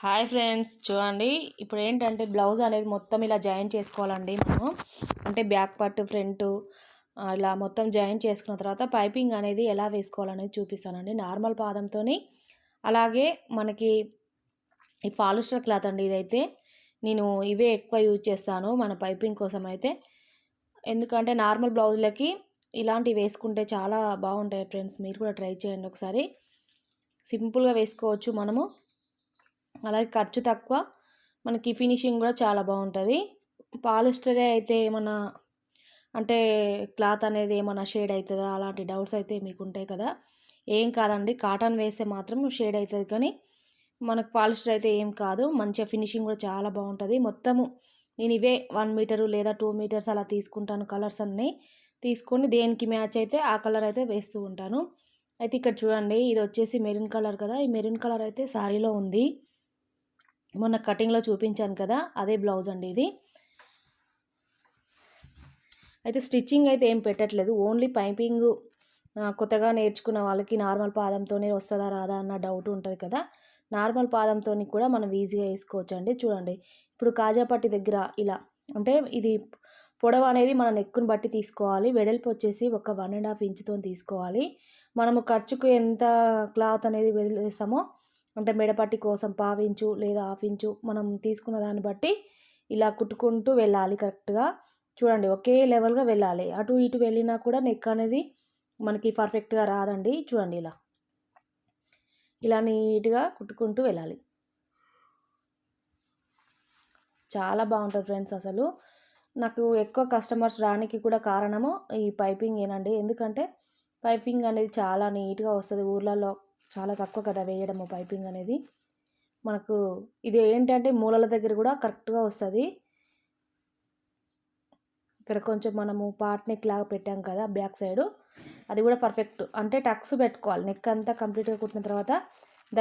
Hi friends, చూడండి. ఇప్పుడు ఏంటంటే బ్లౌజ్ అనేది మొత్తం ఇలా జాయిన్ చేసుకోవాలండి మనము. అంటే బ్యాక్ పార్ట్, ఫ్రంట్ ఇలా మొత్తం జాయిన్ చేసుకున్న తర్వాత పైపింగ్ అనేది ఎలా వేసుకోవాలనేది చూపిస్తానండి. నార్మల్ పాదంతో, అలాగే మనకి ఈ పాలిస్టర్ క్లాత్ అండి. ఇదైతే నేను ఇవే ఎక్కువ యూజ్ చేస్తాను మన పైపింగ్ కోసం అయితే. ఎందుకంటే నార్మల్ బ్లౌజ్లకి ఇలాంటివి వేసుకుంటే చాలా బాగుంటాయి ఫ్రెండ్స్. మీరు కూడా ట్రై చేయండి ఒకసారి. సింపుల్గా వేసుకోవచ్చు మనము, అలాగే ఖర్చు తక్కువ, మనకి ఫినిషింగ్ కూడా చాలా బాగుంటుంది. పాలిస్టరే అయితే ఏమన్నా అంటే క్లాత్ అనేది ఏమన్నా షేడ్ అవుతుందా అలాంటి డౌట్స్ అయితే మీకు ఉంటాయి కదా. ఏం కాదండి, కాటన్ వేస్తే మాత్రం షేడ్ అవుతుంది, కానీ మనకు పాలిస్టర్ అయితే ఏం కాదు. మంచిగా ఫినిషింగ్ కూడా చాలా బాగుంటుంది. మొత్తము నేను ఇవే 1 మీటరు లేదా 2 మీటర్స్ అలా తీసుకుంటాను. కలర్స్ అన్నీ తీసుకొని దేనికి మ్యాచ్ అయితే ఆ కలర్ అయితే వేస్తూ ఉంటాను. అయితే ఇక్కడ చూడండి, ఇది వచ్చేసి మెరూన్ కలర్ కదా. ఈ మెరూన్ కలర్ అయితే శారీలో ఉంది. మొన్న కటింగ్లో చూపించాను కదా, అదే బ్లౌజ్ అండి ఇది. అయితే స్టిచ్చింగ్ అయితే ఏం పెట్టట్లేదు, ఓన్లీ పైపింగ్. కొత్తగా నేర్చుకున్న వాళ్ళకి నార్మల్ పాదంతోనే వస్తుందా రాదా అన్న డౌట్ ఉంటుంది కదా. నార్మల్ పాదంతో కూడా మనం ఈజీగా వేసుకోవచ్చు అండి. చూడండి, ఇప్పుడు కాజాపట్టి దగ్గర ఇలా, అంటే ఇది పొడవు అనేది మన నెక్కుని బట్టి తీసుకోవాలి. వెడల్పు వచ్చేసి ఒక 1.5 ఇంచుతో తీసుకోవాలి. మనము ఖర్చుకు ఎంత క్లాత్ అనేది వేస్తామో, అంటే మెడపట్టి కోసం 1/2 ఇంచు లేదా 1/2 ఇంచు మనం తీసుకున్న దాన్ని బట్టి ఇలా కుట్టుకుంటూ వెళ్ళాలి కరెక్ట్గా. చూడండి, ఒకే లెవెల్గా వెళ్ళాలి. అటు ఇటు వెళ్ళినా కూడా నెక్ అనేది మనకి పర్ఫెక్ట్గా రాదండి. చూడండి, ఇలా నీట్గా కుట్టుకుంటూ వెళ్ళాలి. చాలా బాగుంటుంది ఫ్రెండ్స్. అసలు నాకు ఎక్కువ కస్టమర్స్ రానికి కూడా కారణము ఈ పైపింగ్ ఏనండి. ఎందుకంటే పైపింగ్ అనేది చాలా నీట్గా వస్తుంది. ఊర్లలో చాలా తక్కువ కదా వేయడము పైపింగ్ అనేది. మనకు ఇది ఏంటంటే మూలల దగ్గర కూడా కరెక్ట్గా వస్తుంది. ఇక్కడ కొంచెం మనము పార్ట్ నెక్ లాగా పెట్టాం కదా బ్యాక్ సైడు, అది కూడా పర్ఫెక్ట్. అంటే టక్స్ పెట్టుకోవాలి. నెక్ అంతా కంప్లీట్గా కుట్టిన తర్వాత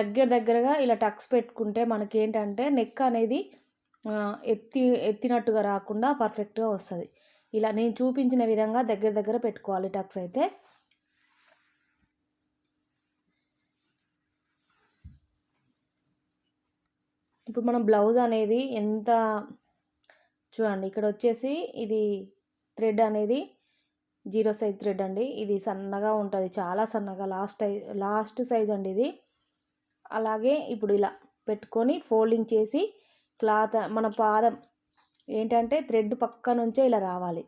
దగ్గరగా ఇలా టక్స్ పెట్టుకుంటే మనకి ఏంటంటే నెక్ అనేది ఎత్తినట్టుగా రాకుండా పర్ఫెక్ట్గా వస్తుంది. ఇలా నేను చూపించిన విధంగా దగ్గర పెట్టుకోవాలి టక్స్ అయితే. ఇప్పుడు మనం బ్లౌజ్ అనేది ఎంత, చూడండి ఇక్కడ వచ్చేసి ఇది థ్రెడ్ అనేది 0 సైజ్ థ్రెడ్ అండి. ఇది సన్నగా ఉంటుంది, చాలా సన్నగా, లాస్ట్ సైజ్ అండి ఇది. అలాగే ఇప్పుడు ఇలా పెట్టుకొని ఫోల్డింగ్ చేసి క్లాత్ మన పాదం ఏంటంటే థ్రెడ్ పక్క నుంచే ఇలా రావాలి.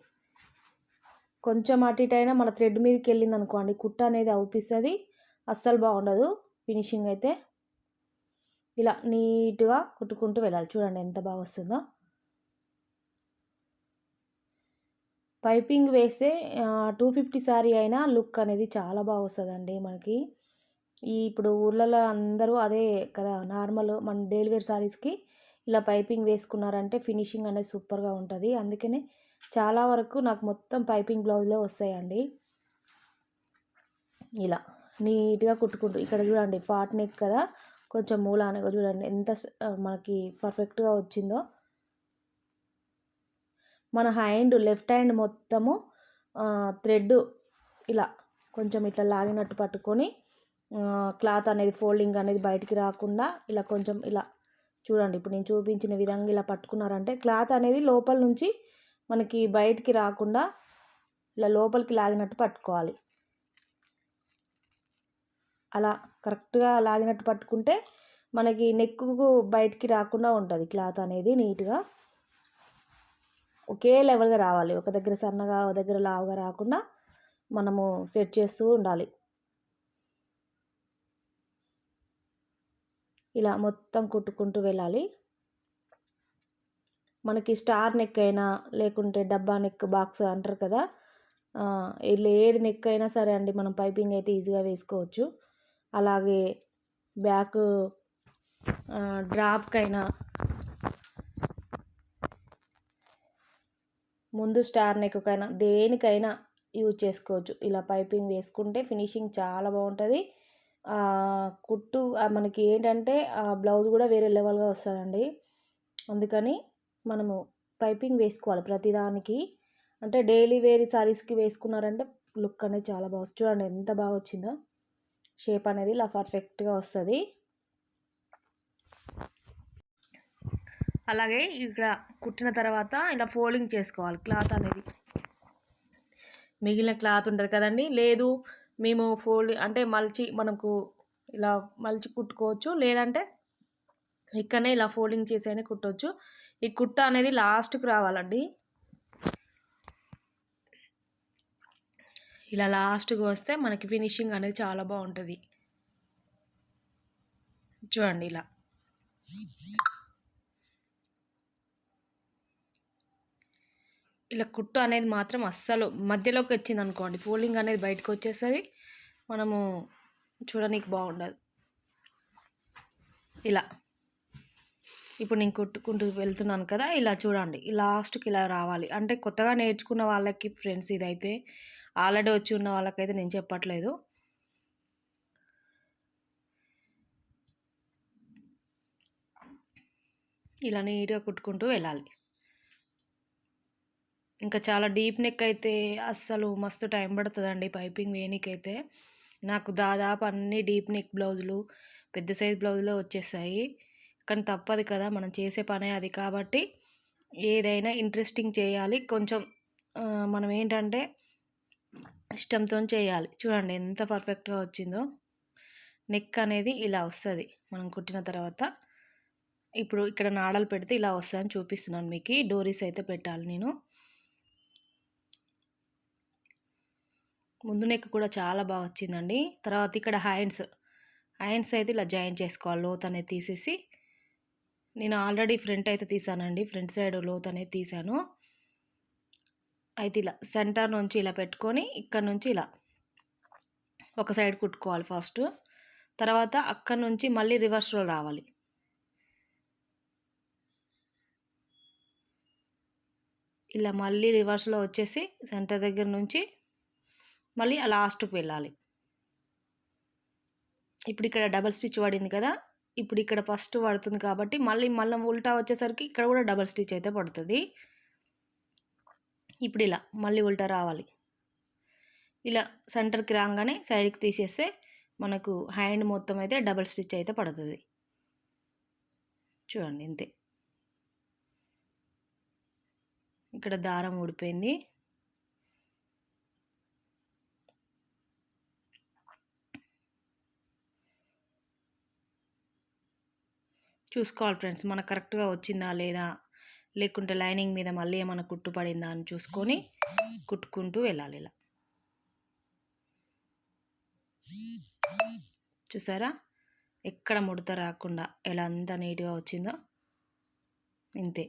కొంచెం అటు ఇటు అయినా మన థ్రెడ్ మీదకి వెళ్ళింది అనుకోండి, కుట్ట అనేది అవుపిస్తుంది, అస్సలు బాగుండదు ఫినిషింగ్ అయితే. ఇలా నీట్గా కుట్టుకుంటూ వెళ్ళాలి. చూడండి ఎంత బాగా వస్తుందో. పైపింగ్ వేస్తే 250 శారీ అయినా లుక్ అనేది చాలా బాగా వస్తుందండి మనకి. ఇప్పుడు ఊర్లలో అందరూ అదే కదా నార్మల్, మన డైలీ వేర్ శారీస్కి ఇలా పైపింగ్ వేసుకున్నారంటే ఫినిషింగ్ అనేది సూపర్గా ఉంటుంది. అందుకనే చాలా వరకు నాకు మొత్తం పైపింగ్ బ్లౌజ్లే వస్తాయండి. ఇలా నీట్గా కుట్టుకుంటూ, ఇక్కడ చూడండి పార్ట్ నెక్ కదా, కొంచెం మూలానగా చూడండి ఎంత మనకి పర్ఫెక్ట్గా వచ్చిందో. మన లెఫ్ట్ హ్యాండ్ మొత్తము థ్రెడ్ ఇలా కొంచెం ఇట్లా లాగినట్టు పట్టుకొని క్లాత్ అనేది ఫోల్డింగ్ అనేది బయటికి రాకుండా ఇలా కొంచెం ఇలా చూడండి. ఇప్పుడు నేను చూపించిన విధంగా ఇలా పట్టుకున్నారంటే క్లాత్ అనేది లోపల నుంచి మనకి బయటికి రాకుండా ఇలా లోపలికి లాగినట్టు పట్టుకోవాలి. అలా కరెక్ట్గా లాగినట్టు పట్టుకుంటే మనకి నెక్కు బయటికి రాకుండా ఉంటుంది క్లాత్ అనేది నీట్గా. ఒకే లెవెల్గా రావాలి, ఒక దగ్గర సన్నగా ఒక దగ్గర లావుగా రాకుండా మనము సెట్ చేస్తూ ఉండాలి. ఇలా మొత్తం కుట్టుకుంటూ వెళ్ళాలి. మనకి స్టార్ నెక్ అయినా లేకుంటే డబ్బా నెక్, బాక్స్ అంటారు కదా, ఏది నెక్ అయినా సరే అండి, మనం పైపింగ్ అయితే ఈజీగా వేసుకోవచ్చు. అలాగే బ్యాక్ డ్రాప్కైనా, ముందు స్టార్ నెక్కైనా, దేనికైనా యూజ్ చేసుకోవచ్చు. ఇలా పైపింగ్ వేసుకుంటే ఫినిషింగ్ చాలా బాగుంటుంది. కుట్టు మనకి ఏంటంటే బ్లౌజ్ కూడా వేరే లెవెల్గా వస్తుందండి. అందుకని మనము పైపింగ్ వేసుకోవాలి ప్రతిదానికి. అంటే డైలీ వేర్ శారీస్కి వేసుకున్నారంటే లుక్ అనేది చాలా బాగా వస్తుంది. చూడండి ఎంత బాగా వచ్చిందో, షేప్ అనేది ఇలా పర్ఫెక్ట్గా వస్తుంది. అలాగే ఇక్కడ కుట్టిన తర్వాత ఇలా ఫోల్డింగ్ చేసుకోవాలి క్లాత్ అనేది. మిగిలిన క్లాత్ ఉంటుంది కదండి, లేదు మేము అంటే మలిచి మనకు ఇలా మలిచి కుట్టుకోవచ్చు, లేదంటే ఇక్కడనే ఇలా ఫోల్డింగ్ చేసి కుట్టవచ్చు. ఈ కుట్ట అనేది లాస్ట్కి రావాలండి. ఇలా లాస్ట్కి వస్తే మనకి ఫినిషింగ్ అనేది చాలా బాగుంటుంది. చూడండి ఇలా ఇలా కుట్టు అనేది మాత్రం అస్సలు మధ్యలోకి వచ్చింది అనుకోండి, ఫోల్డింగ్ అనేది బయటకు వచ్చేసరి మనము చూడడానికి బాగుండదు. ఇలా ఇప్పుడు నేను కుట్టుకుంటూ వెళ్తున్నాను కదా, ఇలా చూడండి లాస్ట్కి ఇలా రావాలి. అంటే కొత్తగా నేర్చుకున్న వాళ్ళకి ఫ్రెండ్స్ ఇదైతే, ఆల్రెడీ వచ్చి ఉన్న వాళ్ళకైతే నేను చెప్పట్లేదు. ఇలా నీట్గా కుట్టుకుంటూ వెళ్ళాలి. ఇంకా చాలా డీప్ నెక్ అయితే అస్సలు మస్తు టైం పడుతుందండి పైపింగ్ వేయనీకైతే. నాకు దాదాపు అన్ని డీప్ నెక్ బ్లౌజులు, పెద్ద సైజ్ బ్లౌజులు వచ్చేసాయి. కానీ తప్పదు కదా, మనం చేసే పనే అది. కాబట్టి ఏదైనా ఇంట్రెస్టింగ్ చేయాలి. కొంచెం మనం ఏంటంటే ఇష్టంతో చేయాలి. చూడండి ఎంత పర్ఫెక్ట్గా వచ్చిందో. నెక్ అనేది ఇలా వస్తుంది మనం కుట్టిన తర్వాత. ఇప్పుడు ఇక్కడ నాడలు పెడితే ఇలా వస్తుందని చూపిస్తున్నాను మీకు. డోరీస్ అయితే పెట్టాలి నేను. ముందు నెక్ కూడా చాలా బాగా వచ్చిందండి. తర్వాత ఇక్కడ హ్యాండ్స్ అయితే ఇలా జాయిన్ చేసుకోవాలి. లోత్ అనేది తీసేసి, నేను ఆల్రెడీ ఫ్రంట్ అయితే తీసానండి, ఫ్రంట్ సైడ్ లోత్ అనేది తీసాను. అయితే ఇలా సెంటర్ నుంచి ఇలా పెట్టుకొని ఇక్కడ నుంచి ఇలా ఒక సైడ్ కుట్టుకోవాలి ఫస్ట్. తర్వాత అక్కడ నుంచి మళ్ళీ రివర్స్లో రావాలి. ఇలా మళ్ళీ రివర్స్లో వచ్చేసి సెంటర్ దగ్గర నుంచి మళ్ళీ లాస్ట్కి వెళ్ళాలి. ఇప్పుడు ఇక్కడ డబల్ స్టిచ్ పడింది కదా, ఇప్పుడు ఇక్కడ ఫస్ట్ పడుతుంది కాబట్టి మళ్ళీ ఉల్టా వచ్చేసరికి ఇక్కడ కూడా డబల్ స్టిచ్ అయితే పడుతుంది. ఇప్పుడు ఇలా మళ్ళీ ఉల్టా రావాలి. ఇలా సెంటర్కి రాగానే సైడ్కి తీసేస్తే మనకు హ్యాండ్ మొత్తం అయితే డబల్ స్టిచ్ అయితే పడుతుంది. చూడండి ఇంతే. ఇక్కడ దారం ఊడిపోయింది. చూసుకోవాలి ఫ్రెండ్స్, మనకు కరెక్ట్గా వచ్చిందా లేదా, లేకుంటే లైనింగ్ మీద మళ్ళీ ఏమైనా కుట్టు పడిందా అని చూసుకొని కుట్టుకుంటూ వెళ్ళాలి. ఇలా చూసారా ఎక్కడ ముడత రాకుండా ఎలా అంత నీట్గా వచ్చిందో. ఇంతే.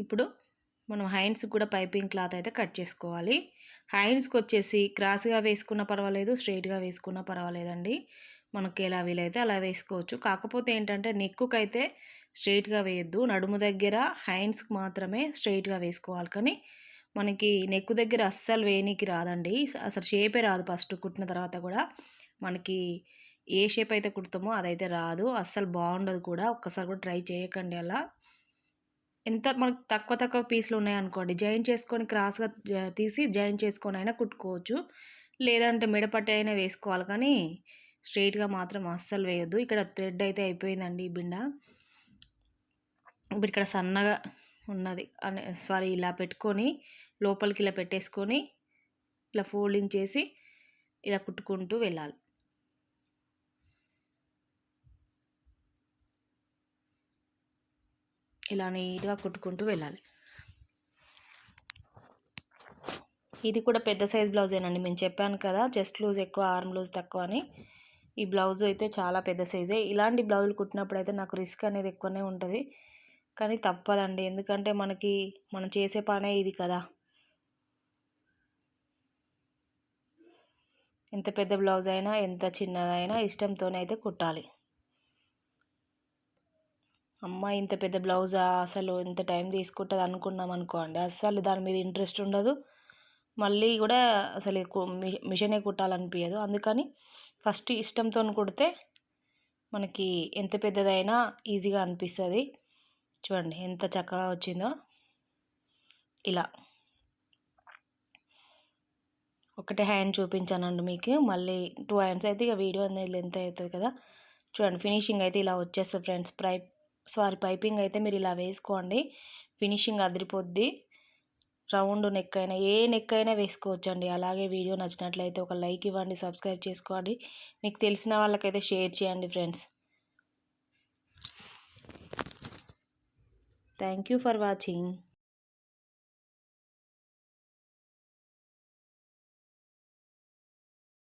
ఇప్పుడు మనం హ్యాండ్స్కి కూడా పైపింగ్ క్లాత్ అయితే కట్ చేసుకోవాలి. హ్యాండ్స్కి వచ్చేసి క్రాస్గా వేసుకున్నా పర్వాలేదు, స్ట్రైట్గా వేసుకున్నా పర్వాలేదండి. మనకి ఎలా వీలైతే అలా వేసుకోవచ్చు. కాకపోతే ఏంటంటే నెక్కుకి అయితే స్ట్రైట్గా వేయద్దు, నడుము దగ్గర హ్యాండ్స్కి మాత్రమే స్ట్రైట్గా వేసుకోవాలి. కానీ మనకి నెక్కు దగ్గర అస్సలు వేయనీకి రాదండి, అసలు షేపే రాదు. ఫస్ట్ కుట్టిన తర్వాత కూడా మనకి ఏ షేప్ అయితే కుడతామో అదైతే రాదు, అస్సలు బాగుండదు కూడా. ఒక్కసారి కూడా ట్రై చేయకండి అలా. ఎంత మనకు తక్కువ పీసులు ఉన్నాయనుకోండి, జాయిన్ చేసుకొని క్రాస్గా తీసి జాయిన్ చేసుకొని అయినా కుట్టుకోవచ్చు, లేదంటే మెడపట్టి అయినా వేసుకోవాలి. కానీ స్ట్రైట్గా మాత్రం అస్సలు వేయొద్దు. ఇక్కడ థ్రెడ్ అయితే అయిపోయిందండి ఈ బిండ. ఇప్పుడు ఇక్కడ సన్నగా ఉన్నది సారీ ఇలా పెట్టుకొని లోపలికి ఇలా పెట్టేసుకొని ఇలా ఫోల్డింగ్ చేసి ఇలా కుట్టుకుంటూ వెళ్ళాలి. ఇలా నీట్గా కుట్టుకుంటూ వెళ్ళాలి. ఇది కూడా పెద్ద సైజ్ బ్లౌజేనండి, నేను చెప్పాను కదా చెస్ట్ లూజ్ ఎక్కువ ఆర్మ్ లూజ్ తక్కువ అని. ఈ బ్లౌజ్ అయితే చాలా పెద్ద సైజే. ఇలాంటి బ్లౌజులు కుట్టినప్పుడు అయితే నాకు రిస్క్ అనేది ఎక్కువనే ఉంటుంది, కానీ తప్పదండి. ఎందుకంటే మనం చేసే పనే ఇది కదా. ఎంత పెద్ద బ్లౌజ్ అయినా ఎంత చిన్నదైనా ఇష్టంతోనే అయితే కుట్టాలి. అమ్మ ఇంత పెద్ద బ్లౌజా, అసలు ఎంత టైం తీసుకుంటుంది అనుకున్నాం అనుకోండి, అస్సలు దాని మీద ఇంట్రెస్ట్ ఉండదు. మళ్ళీ కూడా అసలు మిషనే కుట్టాలనిపించదు. అందుకని ఫస్ట్ ఇష్టంతో కుడితే మనకి ఎంత పెద్దదైనా ఈజీగా అనిపిస్తుంది. చూడండి ఎంత చక్కగా వచ్చిందో. ఇలా ఒకటే హ్యాండ్ చూపించానండి మీకు. మళ్ళీ 2 హ్యాండ్స్ అయితే ఇక వీడియో అనేది లెంత్ అవుతుంది కదా. చూడండి ఫినిషింగ్ అయితే ఇలా వచ్చేస్తుంది ఫ్రెండ్స్. పైపింగ్ అయితే మీరు ఇలా వేసుకోండి, ఫినిషింగ్ అదిరిపోద్ది. రౌండ్ నెక్ అయినా ఏ నెక్ అయినా వేసుకోవచ్చండి. అలాగే వీడియో నచ్చినట్లయితే ఒక లైక్ ఇవ్వండి, సబ్స్క్రైబ్ చేసుకోండి, మీకు తెలిసిన వాళ్ళకైతే షేర్ చేయండి friends. Thank you for watching.